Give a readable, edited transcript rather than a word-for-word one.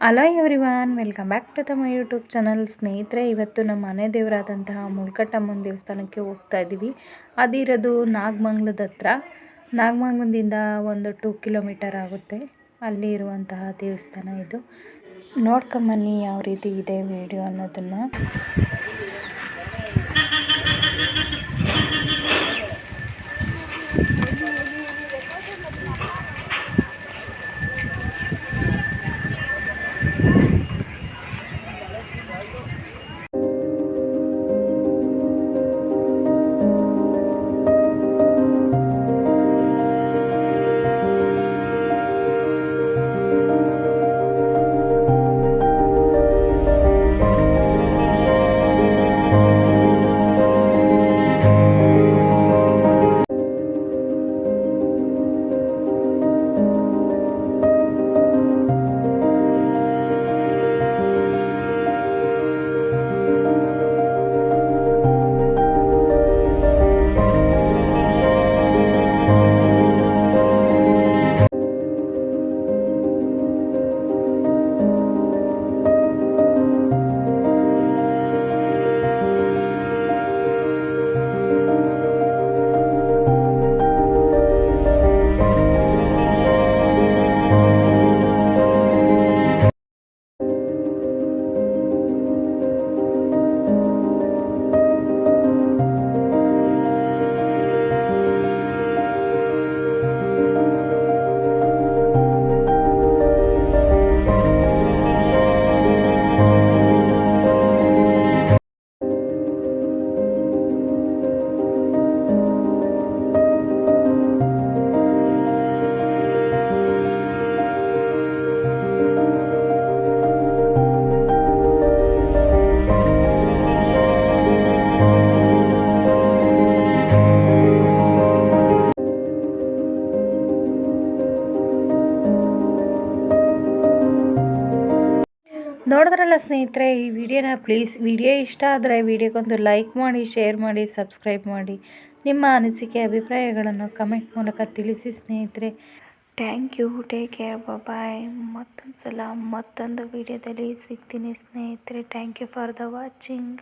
Hello everyone, welcome back to the my YouTube channel. ಸ್ನೇಹಿತರೆ, ಇವತ್ತು ನಮ್ಮ ಮನೆ ದೇವರಾದಂತಹ ಮುಳ್ಕಟ್ಟಮ್ಮನ ದೇವಸ್ಥಾನಕ್ಕೆ ಹೋಗ್ತಾ ಇದ್ದೀವಿ. ಅದಿರೋದು ನಾಗಮಂಗಲದ ಹತ್ರ. ನಾಗಮಂಗಲದಿಂದ ಒಂದು 2 ಕಿಲೋಮೀಟರ್ ಆಗುತ್ತೆ. ಅಲ್ಲಿ ಇರುವಂತಹ ದೇವಸ್ಥಾನ ಇದು. ನೋಡ್ಕೊಂಬನ್ನಿ ಯಾವ ರೀತಿ ಇದೆ ವಿಡಿಯೋ ಅನ್ನೋದನ್ನು. ನೋಡಿದ್ರಲ್ಲ ಸ್ನೇಹಿತರೆ, ಈ ವಿಡಿಯೋನ ಪ್ಲೀಸ್ ವಿಡಿಯೋ ಇಷ್ಟ ಆದರೆ ವಿಡಿಯೋಗೊಂದು ಲೈಕ್ ಮಾಡಿ, ಶೇರ್ ಮಾಡಿ, ಸಬ್ಸ್ಕ್ರೈಬ್ ಮಾಡಿ. ನಿಮ್ಮ ಅನಿಸಿಕೆ ಅಭಿಪ್ರಾಯಗಳನ್ನು ಕಮೆಂಟ್ ಮೂಲಕ ತಿಳಿಸಿ ಸ್ನೇಹಿತರೆ. Thank you, take care, bye. ಮತ್ತೊಂದು ಸಲ ಮತ್ತೊಂದು ವಿಡಿಯೋದಲ್ಲಿ ಸಿಗ್ತೀನಿ ಸ್ನೇಹಿತರೆ. Thank you for the watching.